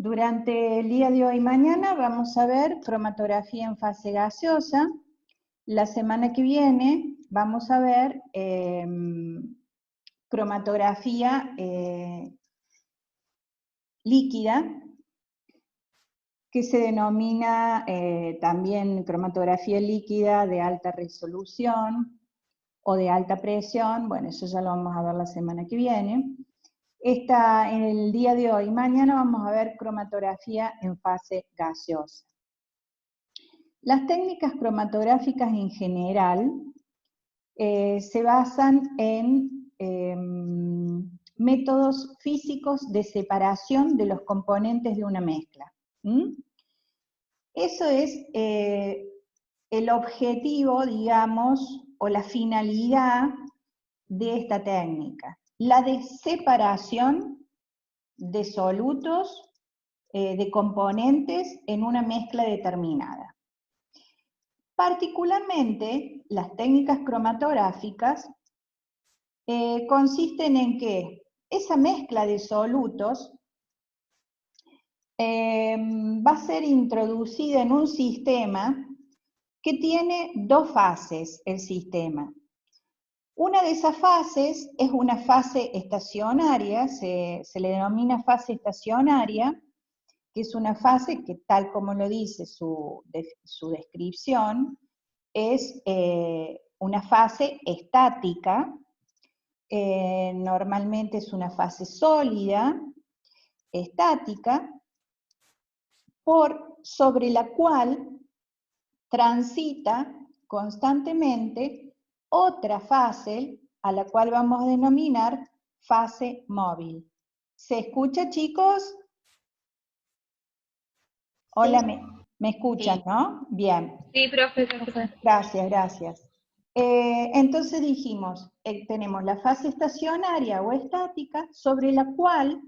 Durante el día de hoy y mañana vamos a ver cromatografía en fase gaseosa. La semana que viene vamos a ver cromatografía líquida, que se denomina también cromatografía líquida de alta resolución o de alta presión. Bueno, eso ya lo vamos a ver la semana que viene. En el día de hoy y mañana vamos a ver cromatografía en fase gaseosa. Las técnicas cromatográficas en general se basan en métodos físicos de separación de los componentes de una mezcla. Eso es el objetivo, digamos, o la finalidad de esta técnica, la de separación de solutos, de componentes en una mezcla determinada. Particularmente, las técnicas cromatográficas consisten en que esa mezcla de solutos va a ser introducida en un sistema que tiene dos fases, el sistema. Una de esas fases es una fase estacionaria, se le denomina fase estacionaria, que es una fase que, tal como lo dice su descripción, es una fase estática, normalmente es una fase sólida, estática, sobre la cual transita constantemente otra fase, a la cual vamos a denominar fase móvil. ¿Se escucha, chicos? Hola, Sí. ¿me escuchan, Sí. no? Bien. Sí, profe. Gracias, gracias. Entonces dijimos, tenemos la fase estacionaria o estática, sobre la cual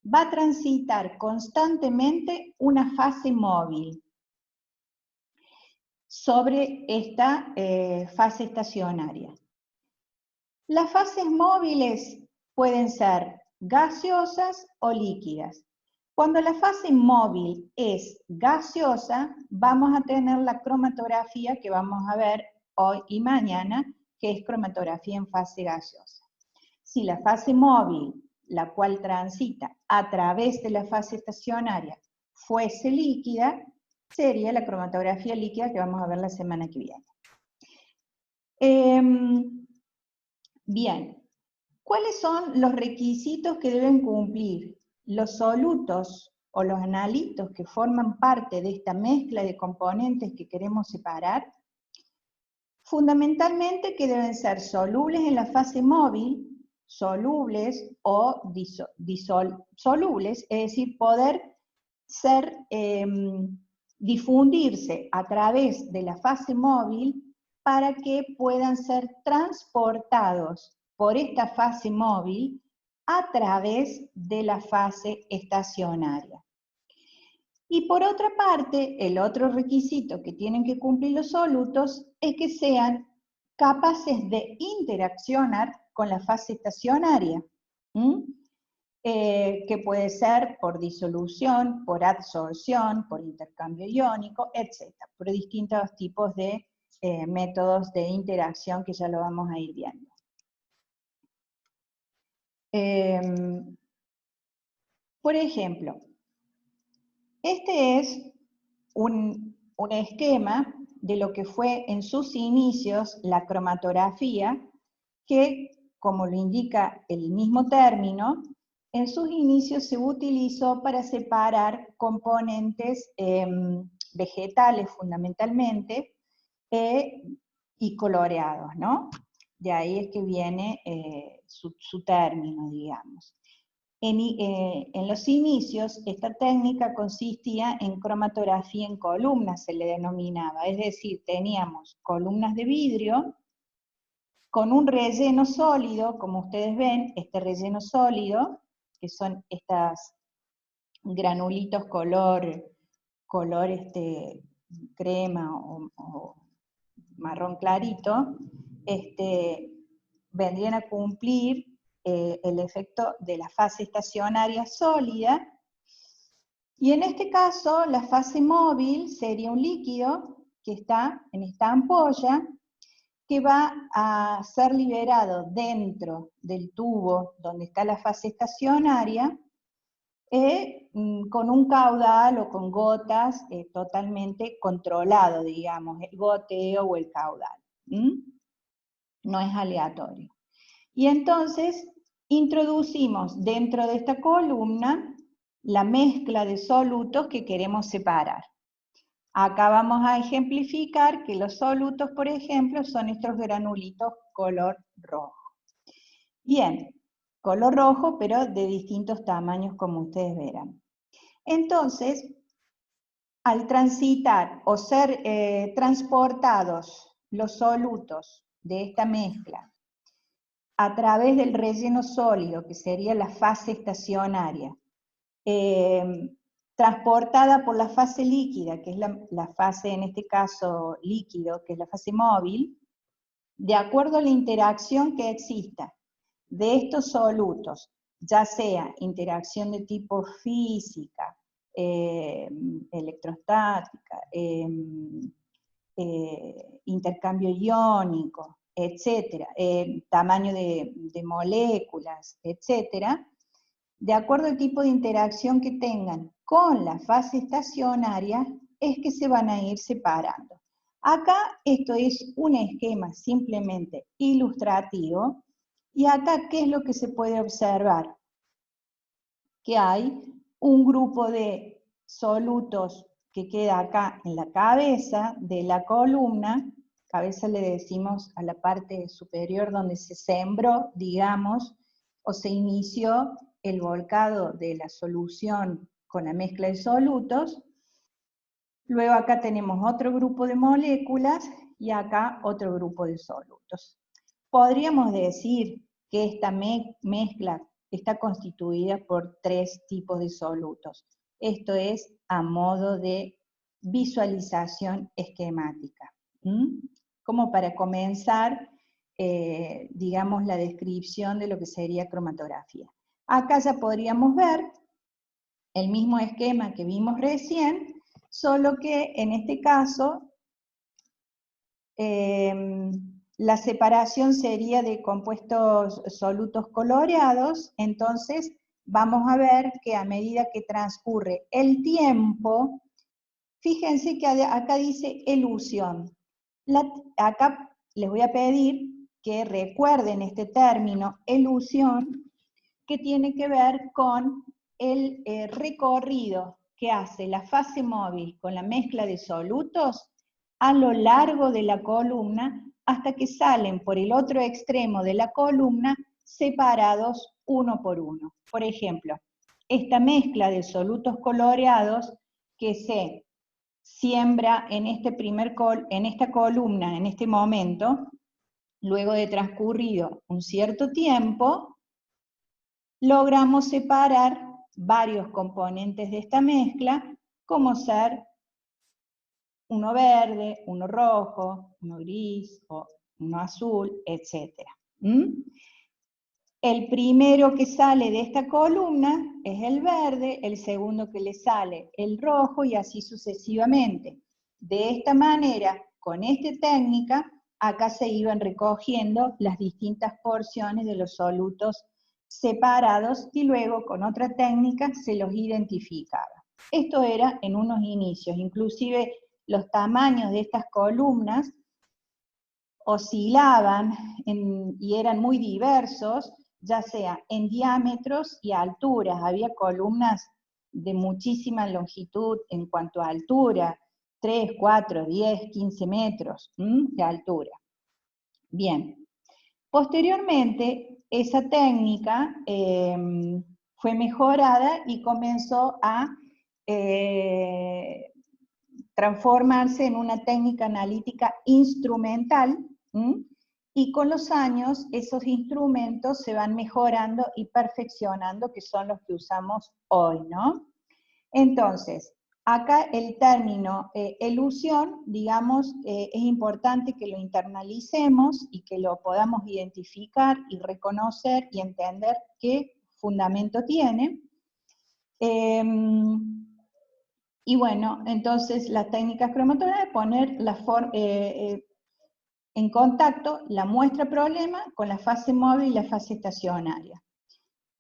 va a transitar constantemente una fase móvil sobre esta fase estacionaria. Las fases móviles pueden ser gaseosas o líquidas. Cuando la fase móvil es gaseosa, vamos a tener la cromatografía que vamos a ver hoy y mañana, que es cromatografía en fase gaseosa. Si la fase móvil, la cual transita a través de la fase estacionaria, fuese líquida, sería la cromatografía líquida que vamos a ver la semana que viene. Bien, ¿cuáles son los requisitos que deben cumplir los solutos o los analitos que forman parte de esta mezcla de componentes que queremos separar? Fundamentalmente que deben ser solubles en la fase móvil, solubles o disolubles, es decir, poder difundirse a través de la fase móvil para que puedan ser transportados por esta fase móvil a través de la fase estacionaria. Y por otra parte, el otro requisito que tienen que cumplir los solutos es que sean capaces de interaccionar con la fase estacionaria, que puede ser por disolución, por adsorción, por intercambio iónico, etc. Por distintos tipos de métodos de interacción que ya lo vamos a ir viendo. Por ejemplo, este es un esquema de lo que fue en sus inicios la cromatografía, que, como lo indica el mismo término, en sus inicios se utilizó para separar componentes vegetales fundamentalmente y coloreados, ¿no? De ahí es que viene su término, digamos. En los inicios, esta técnica consistía en cromatografía en columnas, se le denominaba, es decir, teníamos columnas de vidrio con un relleno sólido, como ustedes ven, este relleno sólido, que son estos granulitos color crema o marrón clarito, vendrían a cumplir el efecto de la fase estacionaria sólida, Y en este caso, la fase móvil sería un líquido que está en esta ampolla, que va a ser liberado dentro del tubo donde está la fase estacionaria, con un caudal o con gotas totalmente controlado, digamos, el goteo o el caudal. No es aleatorio. Y entonces introducimos dentro de esta columna la mezcla de solutos que queremos separar. Acá vamos a ejemplificar que los solutos, por ejemplo, son estos granulitos color rojo. Bien, color rojo, pero de distintos tamaños, como ustedes verán. Entonces, al transitar o ser transportados los solutos de esta mezcla a través del relleno sólido, que sería la fase estacionaria, transportada por la fase líquida, que es la fase, en este caso, líquido, que es la fase móvil, de acuerdo a la interacción que exista de estos solutos, ya sea interacción de tipo física, electrostática, intercambio iónico, etcétera, tamaño de moléculas, etcétera, de acuerdo al tipo de interacción que tengan con la fase estacionaria, es que se van a ir separando. Acá esto es un esquema simplemente ilustrativo, y acá, ¿qué es lo que se puede observar? Que hay un grupo de solutos que queda acá en la cabeza de la columna. Cabeza le decimos a la parte superior donde se sembró, digamos, o se inició el volcado de la solución con la mezcla de solutos. Luego acá tenemos otro grupo de moléculas y acá otro grupo de solutos. Podríamos decir que esta mezcla está constituida por 3 tipos de solutos. Esto es a modo de visualización esquemática. Como para comenzar, digamos, la descripción de lo que sería cromatografía. Acá ya podríamos ver el mismo esquema que vimos recién, solo que en este caso la separación sería de compuestos solutos coloreados. Entonces vamos a ver que a medida que transcurre el tiempo, fíjense que acá dice elusión. Acá les voy a pedir que recuerden este término, elusión, que tiene que ver con el recorrido que hace la fase móvil con la mezcla de solutos a lo largo de la columna hasta que salen por el otro extremo de la columna separados uno por uno. Por ejemplo, esta mezcla de solutos coloreados que se siembra en, en esta columna, en este momento, luego de transcurrido un cierto tiempo, logramos separar varios componentes de esta mezcla, como ser uno verde, uno rojo, uno gris, o uno azul, etc. El primero que sale de esta columna es el verde, el segundo que le sale el rojo, y así sucesivamente. De esta manera, con esta técnica, acá se iban recogiendo las distintas porciones de los solutos separados, y luego con otra técnica se los identificaba. Esto era en unos inicios, inclusive los tamaños de estas columnas oscilaban y eran muy diversos, ya sea en diámetros y alturas. Había columnas de muchísima longitud en cuanto a altura, 3, 4, 10, 15 metros de altura. Bien. Posteriormente, esa técnica fue mejorada y comenzó a transformarse en una técnica analítica instrumental, y con los años esos instrumentos se van mejorando y perfeccionando, que son los que usamos hoy, ¿no? Entonces, acá el término elusión, digamos, es importante que lo internalicemos y que lo podamos identificar y reconocer y entender qué fundamento tiene. Y bueno, entonces las técnicas cromatográficas es poner en contacto la muestra problema con la fase móvil y la fase estacionaria.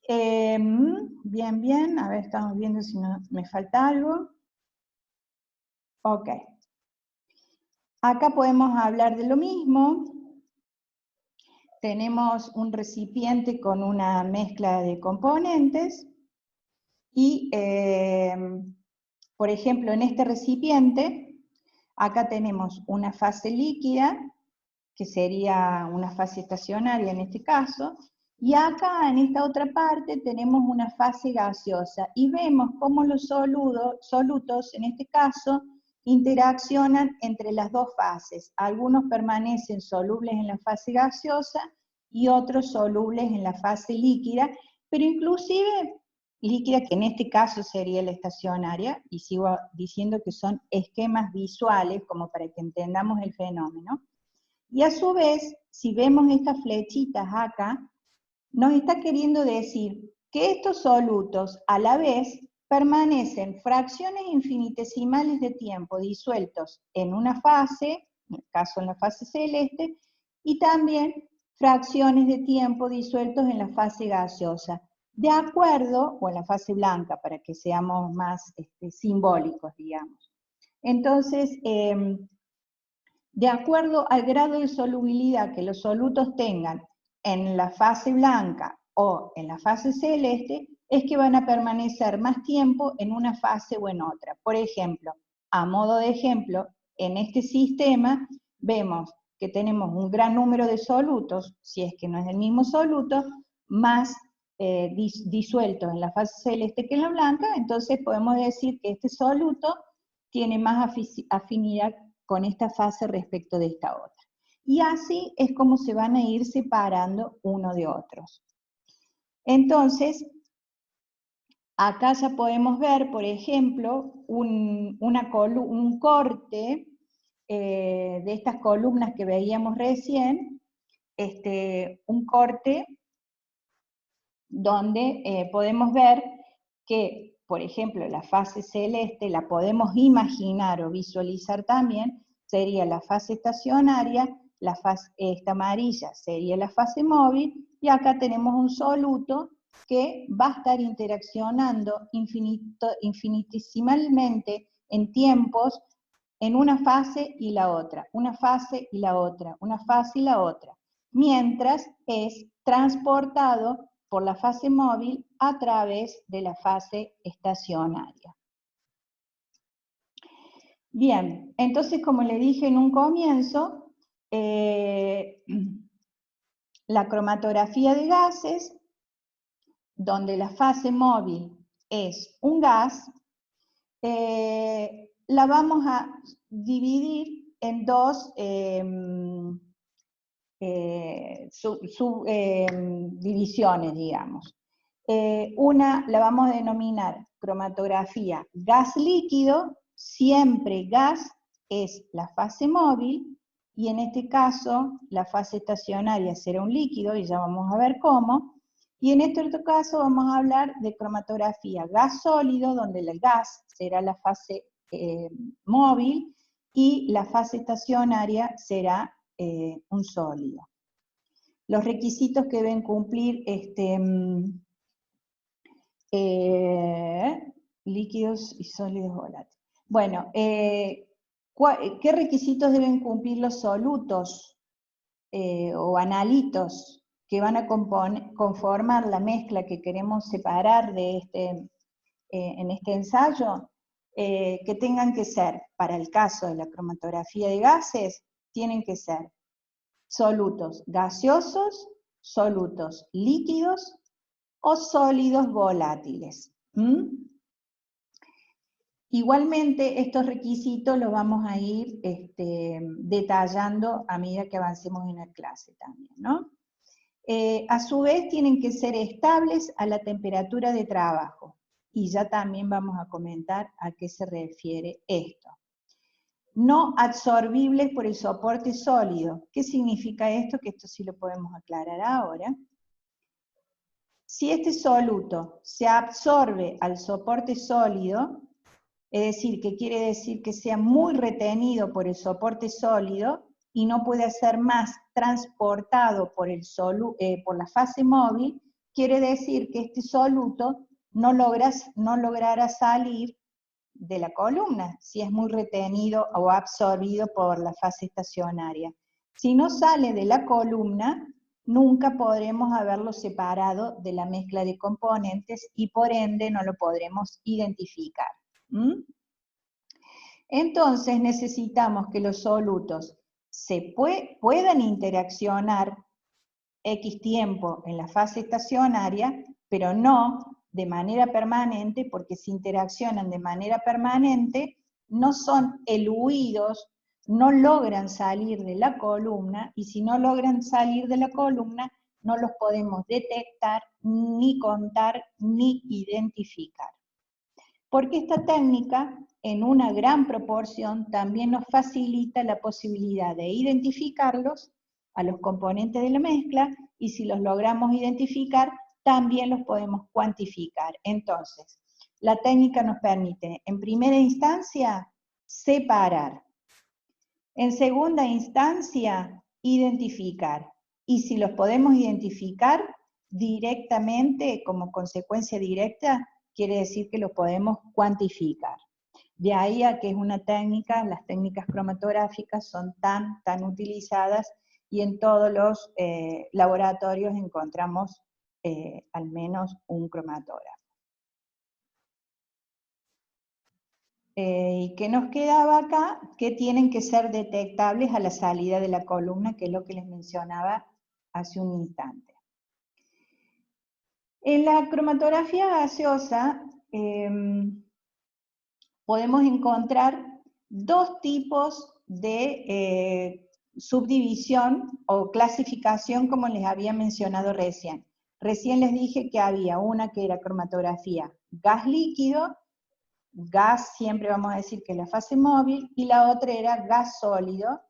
Bien, a ver, estamos viendo si no me falta algo. Ok. Acá podemos hablar de lo mismo. Tenemos un recipiente con una mezcla de componentes y, por ejemplo, en este recipiente, acá tenemos una fase líquida, que sería una fase estacionaria en este caso, y acá en esta otra parte tenemos una fase gaseosa, y vemos cómo los solutos, en este caso, interaccionan entre las dos fases. Algunos permanecen solubles en la fase gaseosa y otros solubles en la fase líquida, pero inclusive líquida, que en este caso sería la estacionaria, y sigo diciendo que son esquemas visuales como para que entendamos el fenómeno. Y a su vez, si vemos estas flechitas acá, nos está queriendo decir que estos solutos a la vez permanecen fracciones infinitesimales de tiempo disueltos en una fase, en el caso en la fase celeste, y también fracciones de tiempo disueltos en la fase gaseosa, de acuerdo, o en la fase blanca, para que seamos más simbólicos, digamos. Entonces, de acuerdo al grado de solubilidad que los solutos tengan en la fase blanca o en la fase celeste, es que van a permanecer más tiempo en una fase o en otra. Por ejemplo, a modo de ejemplo, en este sistema vemos que tenemos un gran número de solutos, si es que no es el mismo soluto, más disueltos en la fase celeste que en la blanca, entonces podemos decir que este soluto tiene más afinidad con esta fase respecto de esta otra. Y así es como se van a ir separando uno de otros. Entonces, acá ya podemos ver, por ejemplo, un corte de estas columnas que veíamos recién, un corte donde podemos ver que, por ejemplo, la fase celeste la podemos imaginar o visualizar también, sería la fase estacionaria, esta amarilla sería la fase móvil, y acá tenemos un soluto que va a estar interaccionando infinitesimalmente en tiempos en una fase y la otra, una fase y la otra, una fase y la otra, mientras es transportado por la fase móvil a través de la fase estacionaria. Bien, entonces como le dije en un comienzo, la cromatografía de gases, donde la fase móvil es un gas, la vamos a dividir en dos divisiones, digamos. Una la vamos a denominar cromatografía gas líquido, siempre gas es la fase móvil, y en este caso la fase estacionaria será un líquido, y ya vamos a ver cómo, y en este otro caso vamos a hablar de cromatografía gas sólido, donde el gas será la fase móvil, y la fase estacionaria será un sólido. Los requisitos que deben cumplir líquidos y sólidos volátiles. Bueno, ¿qué requisitos deben cumplir los solutos o analitos que van a conformar la mezcla que queremos separar de en este ensayo? Que tengan que ser, para el caso de la cromatografía de gases, tienen que ser solutos gaseosos, solutos líquidos o sólidos volátiles. Igualmente, estos requisitos los vamos a ir detallando a medida que avancemos en la clase también, ¿no? A su vez, tienen que ser estables a la temperatura de trabajo, y ya también vamos a comentar a qué se refiere esto. No absorbibles por el soporte sólido. ¿Qué significa esto? Que esto sí lo podemos aclarar ahora. Si este soluto se absorbe al soporte sólido, Es decir, que quiere decir que sea muy retenido por el soporte sólido y no puede ser más transportado por la fase móvil, quiere decir que este soluto no logrará salir de la columna, si es muy retenido o absorbido por la fase estacionaria. Si no sale de la columna, nunca podremos haberlo separado de la mezcla de componentes y por ende no lo podremos identificar. Entonces necesitamos que los solutos puedan interaccionar X tiempo en la fase estacionaria, pero no de manera permanente, porque si interaccionan de manera permanente, no son eluidos, no logran salir de la columna, y si no logran salir de la columna, no los podemos detectar, ni contar, ni identificar. Porque esta técnica, en una gran proporción, también nos facilita la posibilidad de identificarlos a los componentes de la mezcla, y si los logramos identificar, también los podemos cuantificar. Entonces, la técnica nos permite, en primera instancia, separar. En segunda instancia, identificar. Y si los podemos identificar directamente, como consecuencia directa, quiere decir que los podemos cuantificar. De ahí a que es una técnica, las técnicas cromatográficas son tan utilizadas, y en todos los laboratorios encontramos al menos un cromatógrafo. ¿Y qué nos quedaba acá? Que tienen que ser detectables a la salida de la columna, que es lo que les mencionaba hace un instante. En la cromatografía gaseosa podemos encontrar dos tipos de subdivisión o clasificación, como les había mencionado recién. Recién les dije que había una que era cromatografía gas líquido, gas siempre vamos a decir que es la fase móvil, y la otra era gas sólido,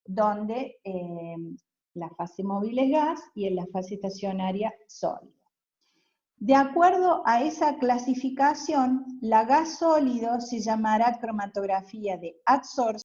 donde la fase móvil es gas y en la fase estacionaria sólido. De acuerdo a esa clasificación, la gas sólido se llamará cromatografía de adsorción,